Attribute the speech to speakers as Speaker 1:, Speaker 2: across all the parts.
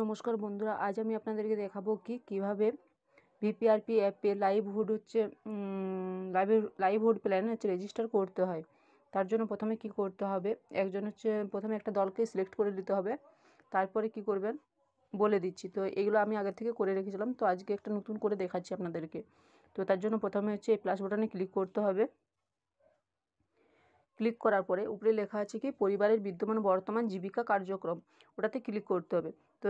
Speaker 1: নমস্কার বন্ধুরা, আজ আমি আপনাদেরকে দেখাবো কিভাবে ভিপিআরপি অ্যাপে লাইভহুড প্ল্যান রেজিস্টার করতে হয়। তার জন্য প্রথমে কি করতে হবে, প্রথমে একটা দলকে সিলেক্ট করে দিতে হবে। তারপরে কি করবেন বলে দিচ্ছি। তো এগুলো আমি আগে থেকে করে রেখেছিলাম, তো আজকে একটা নতুন করে দেখাচ্ছি আপনাদেরকে। তো তার জন্য প্রথমে এই প্লাস বাটনে ক্লিক করতে হবে। ক্লিক করার পরে উপরে লেখা আছে পরিবারের বিদ্যমান বর্তমান জীবিকা কার্যক্রম, ওটাতে ক্লিক করতে হবে। তো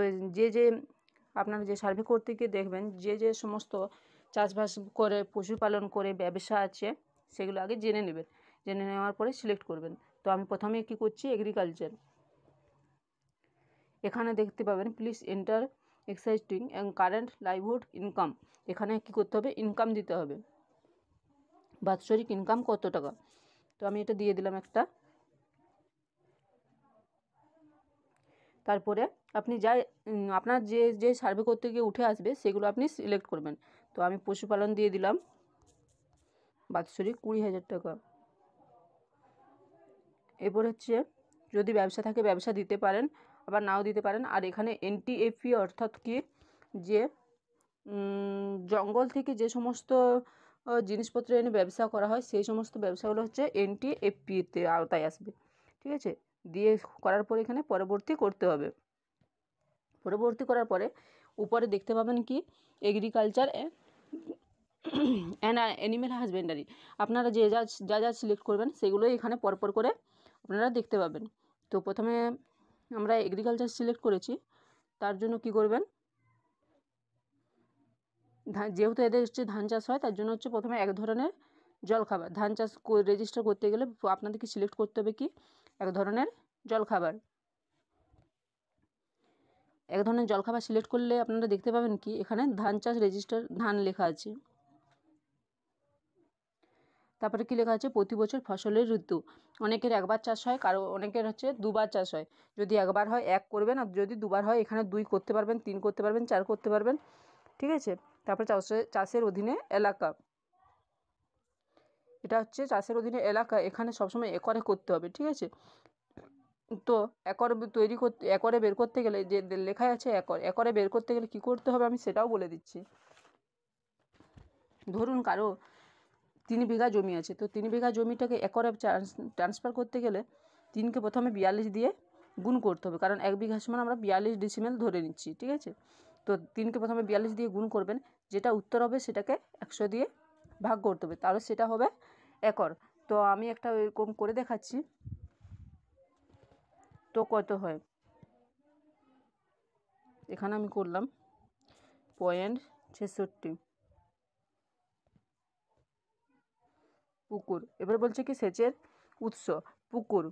Speaker 1: আপনারা যে সার্ভে করতে গিয়ে দেখবেন যে সমস্ত চাষবাস করে, পশুপালন করে ব্যবসা আছে, সেগুলো আগে জেনে নেবেন। জেনে নেওয়ার পরে সিলেক্ট করবেন। তো আমি প্রথমে কি করছি, এগ্রিকালচার। এখানে দেখতে পাবেন please enter existing and current livelihood income. এখানে কি করতে হবে, ইনকাম দিতে হবে, বাৎসরিক ইনকাম কত টাকা। তো আমি এটা দিয়ে দিলাম একটা। তারপরে আপনি আপনার যে সার্ভে করতে গিয়ে উঠে আসবে সেগুলো আপনি সিলেক্ট করবেন। তো আমি পশুপালন দিয়ে দিলাম, বাৎসরিক 20,000 টাকা। এরপর যদি ব্যবসা থাকে ব্যবসা দিতে পারেন, আবার নাও দিতে পারেন। আর এখানে এনটিএফপি অর্থাৎ যে জঙ্গল থেকে যে সমস্ত জিনিসপত্র এনে ব্যবসা করা হয়, সেই সমস্ত ব্যবসাগুলো এনটিএফপিতে আওতায় আসবে। ঠিক আছে, দিয়ে করার পরে এখানে পরবর্তী করতে হবে। পরবর্তী করার পরে উপরে দেখতে পাবেন এগ্রিকালচার অ্যান্ড অ্যানিম্যাল হাজবেন্ডারি। আপনারা যা সিলেক্ট করবেন সেগুলোই এখানে পরপর করে আপনারা দেখতে পাবেন। তো প্রথমে আমরা এগ্রিকালচার সিলেক্ট করেছি। তার জন্য কি করবেন, যেহেতু এদের ধান চাষ হয়, তার জন্য প্রথমে এক ধরনের জলখাবার। ধান চাষ রেজিস্টার করতে গেলে আপনাদেরকে সিলেক্ট করতে হবে এক ধরনের জলখাবার। সিলেক্ট করলে আপনারা দেখতে পাবেন এখানে ধান চাষ রেজিস্টার ধান লেখা আছে। তারপরে কি লেখা আছে, প্রতি বছর ফসলের ঋতু। অনেকের একবার চাষ হয়, অনেকের দুবার চাষ হয়। যদি একবার হয় 1 করবেন, আর যদি দুবার হয় এখানে 2 করতে পারবেন, 3 করতে পারবেন, 4 করতে পারবেন। ঠিক আছে, তারপরে চাষের অধীনে এলাকা। এটা চাষের অধীনে এলাকা, এখানে সবসময় একরে করতে হবে। ঠিক আছে, তো একরে বের করতে গেলে যে লেখা আছে একরে বের করতে গেলে কি করতে হবে আমি সেটাও বলে দিচ্ছি। ধরুন কারো 3 বিঘা জমি আছে, তো 3 বিঘা জমিটাকে একরে ট্রান্সফার করতে গেলে 3কে প্রথমে 42 দিয়ে গুণ করতে হবে, কারণ 1 বিঘা সমান আমরা 42 ডেসিমেল ধরে নিচ্ছি। ঠিক আছে, তো 3কে প্রথমে 42 দিয়ে গুণ করবেন, যেটা উত্তর হবে সেটাকে 100 দিয়ে ভাগ করতে হবে, তাহলে সেটা হবে একর। তো আমি একটা এরকম করে দেখাচ্ছি, তো কত হয়। এখানে আমি করলাম 0.66 পুকুর। এবার বলছে সেচের উৎস পুকুর।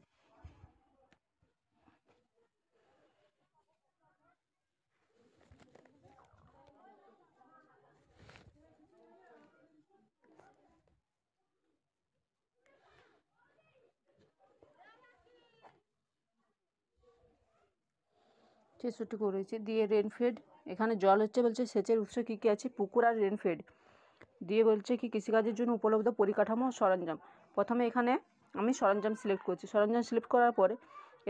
Speaker 1: ছেষট্টি করেছি দিয়ে রেনফেড। এখানে জল বলছে সেচের উৎস কী কী আছে, পুকুর আর রেনফেড। দিয়ে বলছে কৃষিকাজের জন্য উপলব্ধ পরিকাঠামো সরঞ্জাম। প্রথমে এখানে আমি সরঞ্জাম সিলেক্ট করছি। সরঞ্জাম সিলেক্ট করার পরে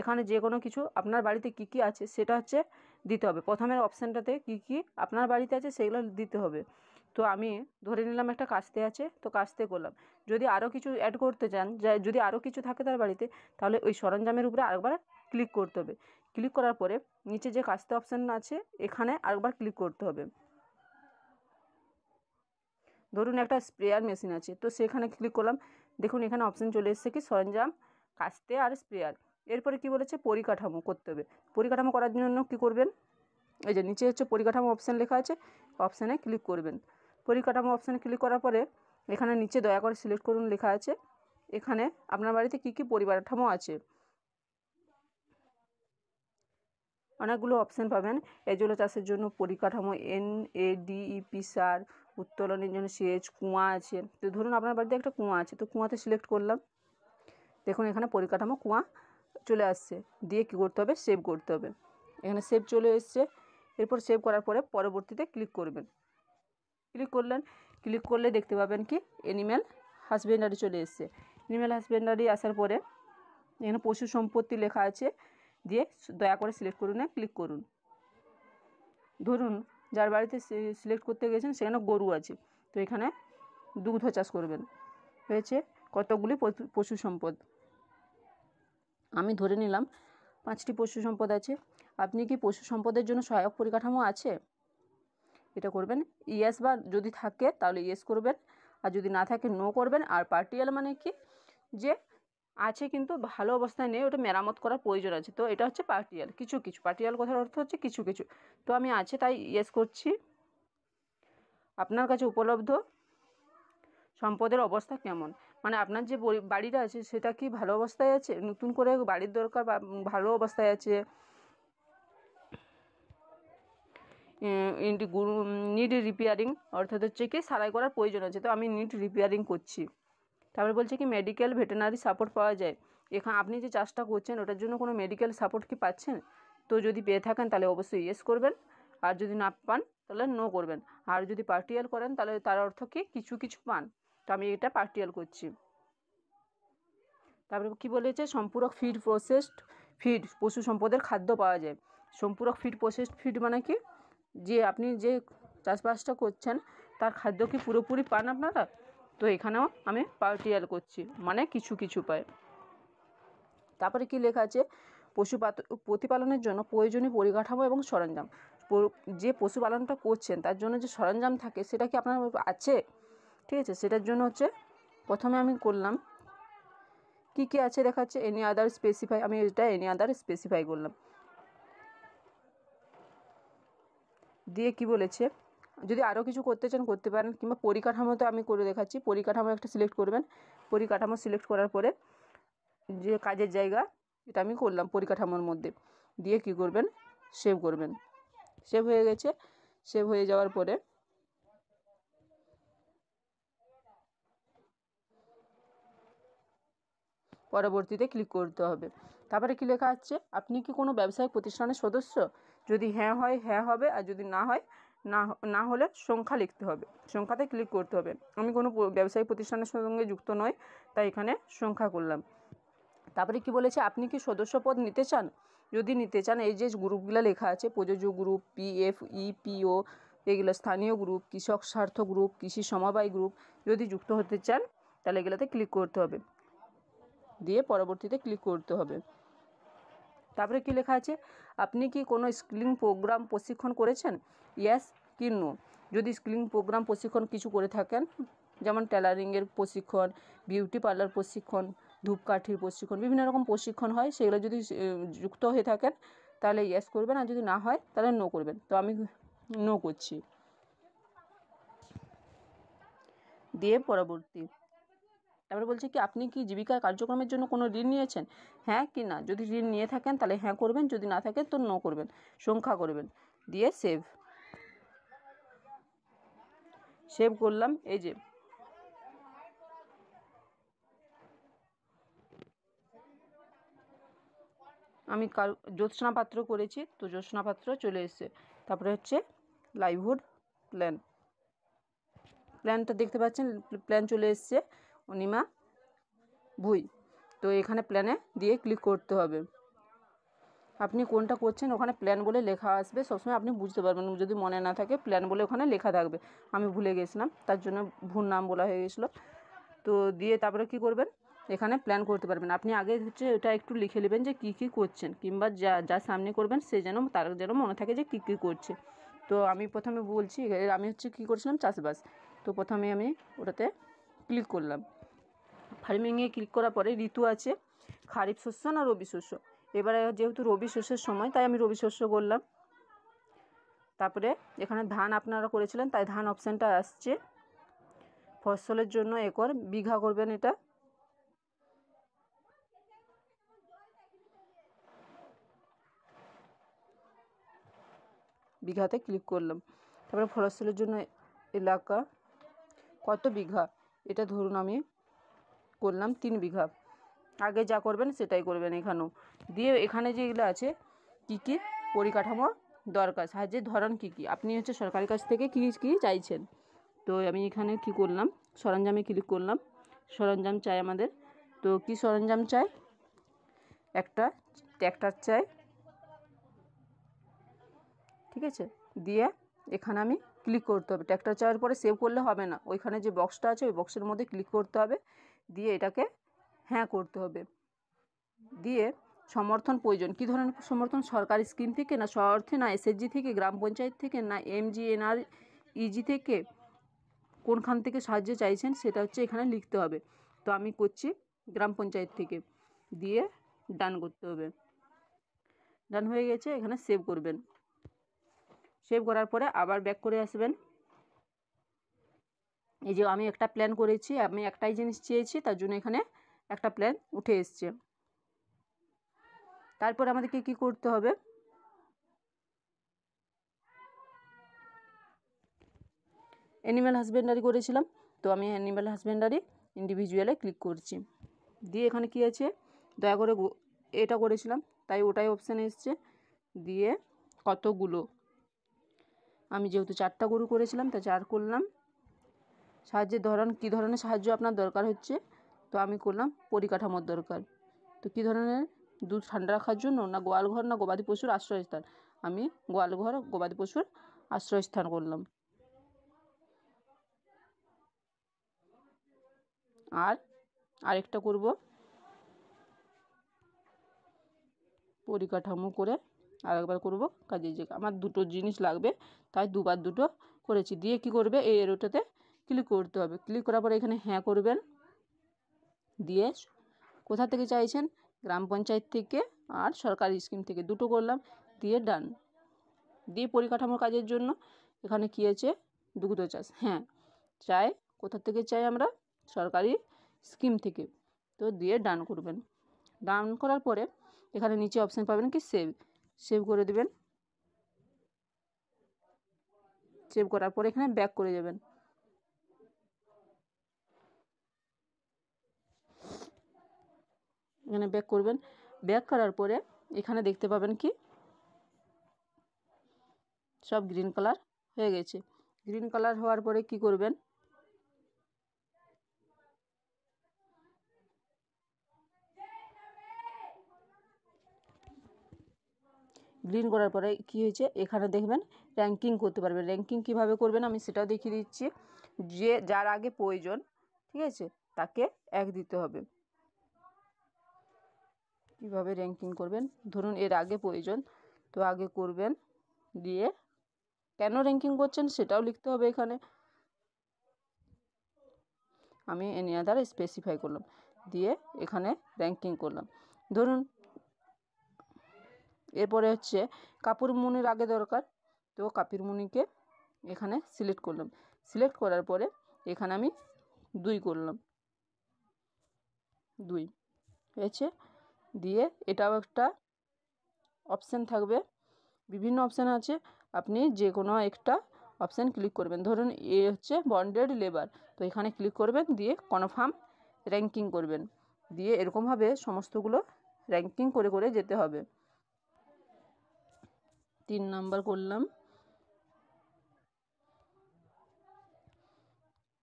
Speaker 1: এখানে যে কোনো কিছু আপনার বাড়িতে কী কী আছে সেটা দিতে হবে। প্রথমের অপশানটাতে কী আপনার বাড়িতে আছে সেগুলো দিতে হবে। তো আমি ধরে নিলাম একটা কাস্তে আছে, তো কাস্তে করলাম। যদি আরও কিছু অ্যাড করতে চান, যদি আরও কিছু থাকে তার বাড়িতে, তাহলে ওই সরঞ্জামের উপরে আরেকবার ক্লিক করতে হবে। ক্লিক করার পরে নিচে যে কাস্তে অপশান আছে এখানে আরেকবার ক্লিক করতে হবে। ধরুন একটা স্প্রেয়ার মেশিন আছে, তো সেখানে ক্লিক করলাম। দেখুন এখানে অপশান চলে এসেছে সরঞ্জাম, কাস্তে আর স্প্রেয়ার। এরপরে কি বলেছে, পরিকাঠামো করতে হবে। পরিকাঠামো করার জন্য কি করবেন, এই যে নিচে পরিকাঠামো অপশান লেখা আছে, অপশানে ক্লিক করবেন। পরিকাঠামো অপশানে ক্লিক করার পরে এখানে নিচে দয়া করে সিলেক্ট করুন লেখা আছে। এখানে আপনার বাড়িতে কী পরিকাঠামো আছে অনেকগুলো অপশান পাবেন। এজোলা চাষের জন্য পরিকাঠামো NADEP সার, উত্তোলনের জন্য সেচ, কুয়া আছে। তো ধরুন আপনার বাড়িতে একটা কুয়া আছে, তো কুয়াতে সিলেক্ট করলাম। দেখুন এখানে পরিকাঠামো কুয়া চলে আসছে। দিয়ে কী করতে হবে, সেভ করতে হবে। এখানে সেভ চলে এসছে। এরপর সেভ করার পরে পরবর্তীতে ক্লিক করবেন। ক্লিক করলে দেখতে পাবেন অ্যানিম্যাল হাজবেন্ডারি চলে এসছে। অ্যানিম্যাল হাজবেন্ডারি আসার পরে এখানে পশু সম্পত্তি লেখা আছে, দিয়ে দয়া করে সিলেক্ট করুন, ক্লিক করুন। ধরুন যার বাড়িতে সিলেক্ট করতে গেছেন সেখানে গরু আছে, তো এখানে দুগ্ধ চাষ করবেন। হয়েছে কতগুলি পশু সম্পদ। আমি ধরে নিলাম 5টি পশু সম্পদ আছে। আপনি কি পশু সম্পদের জন্য সহায়ক পরিকাঠামো আছে? এটা করবেন ইয়েস, বা যদি থাকে তাহলে ইয়েস করবেন, আর যদি না থাকে নো করবেন। আর পার্টিয়াল মানে কি, যে আছে কিন্তু ভালো অবস্থায় নেই, ওটা মেরামত করার প্রয়োজন আছে, তো এটা হচ্ছে পার্টিয়াল। কিছু কিছু, পার্টিয়াল কথার অর্থ হচ্ছে কিছু কিছু। তো আমি আছে তাই ইয়েস করছি। আপনার কাছে উপলব্ধ সম্পদের অবস্থা কেমন, মানে আপনার যে বাড়িটা আছে সেটা কি ভালো অবস্থায় আছে, নতুন করে বাড়ির দরকার, বা ভালো অবস্থায় আছে, নিড রিপেয়ারিং অর্থাৎ হচ্ছে কি সারাই করার প্রয়োজন আছে, তো আমি নিড রিপেয়ারিং করছি। তারপরে বলছে কি মেডিকেল ভেটেরিনারি সাপোর্ট পাওয়া যায়। এখানে আপনি যে চাষটা করছেন ওটার জন্য কোনো মেডিকেল সাপোর্ট কি পাচ্ছেন? তো যদি পেয়ে থাকেন তাহলে অবশ্যই ইয়েস করবেন, আর যদি না পান তাহলে নো করবেন। আর যদি পার্টিয়াল করেন তাহলে তার অর্থ কি কিছু কিছু পান, তো আমি এটা পার্টিয়াল করছি। তারপরে কি বলেছে, সম্পূরক ফিড প্রসেসড ফিড, পশু সম্পদের খাদ্য পাওয়া যায়। সম্পূরক ফিড প্রসেসড ফিড মানে কি, যে আপনি যে চাষবাসটা করছেন তার খাদ্য কি পুরোপুরি পান আপনারা? তো এখানেও আমি পার্টিয়াল করছি, মানে কিছু কিছু পায়। তারপরে কি লেখা আছে, প্রতিপালনের জন্য প্রয়োজনীয় পরিকাঠামো এবং সরঞ্জাম। যে পশুপালনটা করছেন তার জন্য যে সরঞ্জাম থাকে সেটা কি আপনার আছে? ঠিক আছে, সেটার জন্য হচ্ছে প্রথমে আমি করলাম কি কি আছে দেখাচ্ছে, এনি আদার স্পেসিফাই, আমি এটা এনি আদার স্পেসিফাই করলাম। দিয়ে কি বলেছে, যদি আরও কিছু করতে চান করতে পারেন, কিংবা পরিকাঠামো তো আমি করে দেখাচ্ছি। পরিকাঠামো একটা সিলেক্ট করবেন। পরিকাঠামো সিলেক্ট করার পরে যে কাজের জায়গা এটা আমি করলাম পরিকাঠামোর মধ্যে, দিয়ে কি করবেন, সেভ করবেন। সেভ হয়ে গেছে। সেভ হয়ে যাওয়ার পরে পরবর্তীতে ক্লিক করতে হবে। তারপরে কি লেখা আছে, আপনি কি কোনো ব্যবসায়িক প্রতিষ্ঠানের সদস্য? যদি হ্যাঁ হয় হ্যাঁ হবে, আর যদি না হয় না হলে সংখ্যা লিখতে হবে, সংখ্যাতে ক্লিক করতে হবে। আমি কোনো ব্যবসায়িক প্রতিষ্ঠানের সঙ্গে যুক্ত নই, তাই এখানে সংখ্যা করলাম। তারপরে কি বলেছে, আপনি কি সদস্যপদ নিতে চান? যদি নিতে চান, এই যে গ্রুপগুলো লেখা আছে, প্রযোজ্য গ্রুপ, পিএফ, ইপিও, এগুলো স্থানীয় গ্রুপ, কৃষক স্বার্থ গ্রুপ, কৃষি সমবায় গ্রুপ, যদি যুক্ত হতে চান তাহলে এগুলোতে ক্লিক করতে হবে, দিয়ে পরবর্তীতে ক্লিক করতে হবে। তারপরে কি লেখা আছে, আপনি কি কোনো স্কিলিং প্রোগ্রাম প্রশিক্ষণ করেছেন? ইয়েস কি নো। যদি স্কিলিং প্রোগ্রাম প্রশিক্ষণ কিছু করে থাকেন, যেমন টেলারিংয়ের প্রশিক্ষণ, বিউটি পার্লার প্রশিক্ষণ, ধূপকাঠির প্রশিক্ষণ, বিভিন্ন রকম প্রশিক্ষণ হয়, সেগুলো যদি যুক্ত হয়ে থাকেন তাহলে ইয়েস করবেন, আর যদি না হয় তাহলে নো করবেন। তো আমি নো করছি, দিয়ে পরবর্তী। তারপরে বলছে কি, আপনি কি জীবিকা কার্যক্রমের জন্য কোনো ঋণ নিয়েছেন? হ্যাঁ কি না। যদি ঋণ নিয়ে থাকেন তাহলে হ্যাঁ করবেন, যদি না থাকেন তো নো করবেন, সংখ্যা করবেন, দিয়ে সেভ। সেভ করলাম। এই যে আমি জ্যোৎস্না পাত্র করেছি, তো জ্যোৎস্না পাত্র চলে এসেছে। তারপরে হচ্ছে লাইভহুড প্ল্যান, প্ল্যানটা দেখতে পাচ্ছেন, প্ল্যান চলে এসছে, অনিমা ভুই। তো এখানে প্ল্যানে দিয়ে ক্লিক করতে হবে। আপনি কোনটা করছেন ওখানে প্ল্যান বলে লেখা আসবে, সবসময় আপনি বুঝতে পারবেন, যদি মনে না থাকে প্ল্যান বলে ওখানে লেখা থাকবে। আমি ভুলে গেছিলাম, তার জন্য ভুল নাম বলা হয়ে গেছিলো। তো দিয়ে তারপরে কি করবেন, এখানে প্ল্যান করতে পারবেন। আপনি আগে হচ্ছে এটা একটু লিখে নেবেন যে কী কী করছেন, কিংবা যা সামনে করবেন সে যেন তার যেন মনে থাকে যে কী কী করছে। তো আমি প্রথমে বলছি, আমি হচ্ছে কী করছিলাম, চাষবাস। তো প্রথমে আমি ওটাতে ক্লিক করলাম। ফার্মিংয়ে ক্লিক করার পরে ঋতু আছে, খারিফ শস্য না রবি শস্য। এবারে যেহেতু রবি শস্যের সময়, তাই আমি রবি শস্য করলাম। তারপরে এখানে ধান আপনারা করেছিলেন, তাই ধান অপশানটা আসছে। ফসলের জন্য একর, বিঘা করবেন এটা। বিঘাতে ক্লিক করলাম। তারপরে ফসলের জন্য এলাকা কত বিঘা, এটা ধরুন আমি করলাম 3 বিঘা। আগে যা করবেন সেটাই করবেন এখানেও। দিয়ে এখানে যেগুলো আছে কী কী পরিকাঠামো দরকার, সাহায্যের ধরন কী কী, আপনি হচ্ছে সরকারের কাছ থেকে কী কী চাইছেন। তো আমি এখানে কি করলাম, সরঞ্জামে ক্লিক করলাম। সরঞ্জাম চাই আমাদের, তো কি সরঞ্জাম চাই, একটা ট্র্যাক্টর চাই, ঠিক আছে। দিয়ে এখানে আমি ক্লিক করতে হবে। ট্যাগটা চাওয়ার পরে সেভ করলে হবে না, ওইখানে যে বক্সটা আছে ওই বক্সের মধ্যে ক্লিক করতে হবে, দিয়ে এটাকে হ্যাঁ করতে হবে। দিয়ে সমর্থন প্রয়োজন, কী ধরনের সমর্থন, সরকারি স্কিম থেকে না স্ব-অর্থে না এসএইচজি থেকে গ্রাম পঞ্চায়েত থেকে না এমজিএনআরইজি থেকে, কোনখান থেকে সাহায্য চাইছেন সেটা হচ্ছে এখানে লিখতে হবে। তো আমি করছি গ্রাম পঞ্চায়েত থেকে, দিয়ে ডান করতে হবে। ডান হয়ে গেছে, এখানে সেভ করবেন। সেভ করার পরে আবার ব্যাক করে আসবেন। এই যে আমি একটা প্ল্যান করেছি, আমি একটাই জিনিস চেয়েছি, তার জন্য এখানে একটা প্ল্যান উঠে এসছে। তারপর আমাদেরকে কি করতে হবে, অ্যানিম্যাল হাজবেন্ডারি করেছিলাম, তো আমি অ্যানিম্যাল হাজবেন্ডারি ইন্ডিভিজুয়ালে ক্লিক করছি। দিয়ে এখানে কি আছে, দয়া করে এটা করেছিলাম তাই ওটাই অপশান এসছে। দিয়ে কতগুলো, আমি যেহেতু 4টা গরু করেছিলাম তাই 4 করলাম। সাহায্যের ধরন, কী ধরনের সাহায্য আপনার দরকার হচ্ছে, তো আমি করলাম পরিকাঠামোর দরকার। তো কী ধরনের, দুধ ঠান্ডা রাখার জন্য না গোয়ালঘর না গবাদি পশুর আশ্রয়স্থান, আমি গোয়ালঘর গবাদি পশুর আশ্রয়স্থান করলাম। আর আরেকটা করব, পরিকাঠামো করে আরেকবার করব কাজের জায়গা। আমার দুটো জিনিস লাগবে তাই দুবার দুটো করেছি। দিয়ে কি করবে, এই এরোটাতে ক্লিক করতে হবে। ক্লিক করার পরে এখানে হ্যাঁ করবেন। দিয়ে কোথা থেকে চাইছেন, গ্রাম পঞ্চায়েত থেকে আর সরকারি স্কিম থেকে, দুটো করলাম। দিয়ে ডান। দিয়ে পরিকাঠামোর কাজের জন্য এখানে কী আছে, দুগ্ধ চাষ, হ্যাঁ চাই, কোথা থেকে চাই আমরা, সরকারি স্কিম থেকে। তো দিয়ে ডান করবেন। ডান করার পরে এখানে নিচে অপশান পাবেন কি সেভ, সেভ করে দেবেন। সেভ করার পরে এখানে ব্যাক করে যাবেন। এখানে ব্যাক করবেন। ব্যাক করার পরে এখানে দেখতে পাবেন কি সব গ্রিন কালার হয়ে গেছে। গ্রিন কালার হওয়ার পরে কি করবেন, গ্রিন করার পরে কি হয়েছে, এখানে দেখবেন র্যাঙ্কিং করতে পারবেন। র্যাঙ্কিং কিভাবে করবেন আমি সেটাও দেখিয়ে দিচ্ছি। যে যার আগে প্রয়োজন, ঠিক আছে, তাকে 1 দিতে হবে। কিভাবে র্যাঙ্কিং করবেন, ধরুন এর আগে প্রয়োজন, তো আগে করবেন। দিয়ে কেন র্যাঙ্কিং করছেন সেটাও লিখতে হবে এখানে। আমি এনি আদার স্পেসিফাই করলাম, দিয়ে এখানে র্যাঙ্কিং করলাম। ধরুন এরপরে হচ্ছে কাপুর মুনির আগে দরকার, তো কাপির মুনিকে এখানে সিলেক্ট করলাম। সিলেক্ট করার পরে এখানে আমি 2 করলাম, 2 হয়েছে। দিয়ে এটাও একটা অপশান থাকবে, বিভিন্ন অপশান আছে, আপনি যে কোনো একটা অপশান ক্লিক করবেন। ধরুন এ হচ্ছে বন্ডেড লেবার, তো এখানে ক্লিক করবেন, দিয়ে কনফার্ম র্যাঙ্কিং করবেন। দিয়ে এরকমভাবে সমস্তগুলো র্যাঙ্কিং করে করে যেতে হবে। 3 নাম্বার করলাম,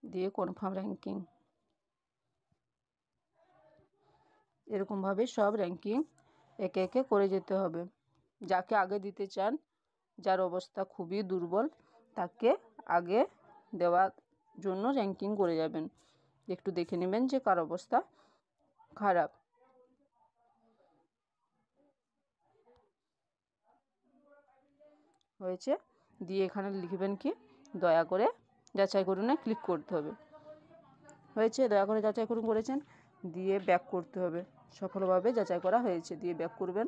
Speaker 1: দিয়ে কনফার্ম র্যাঙ্কিং। এরকমভাবে সব র্যাঙ্কিং একে একে করে যেতে হবে। যাকে আগে দিতে চান, যার অবস্থা খুবই দুর্বল, তাকে আগে দেওয়ার জন্য র্যাঙ্কিং করে যাবেন। একটু দেখে নেবেন যে কার অবস্থা খারাপ। হয়েছে, দিয়ে এখানে লিখবেন কি দয়া করে যাচাই করুন, ক্লিক করতে হবে। হয়েছে, দয়া করে যাচাই করুন করেছেন, দিয়ে ব্যাক করতে হবে। সফলভাবে যাচাই করা হয়েছে, দিয়ে ব্যাক করবেন।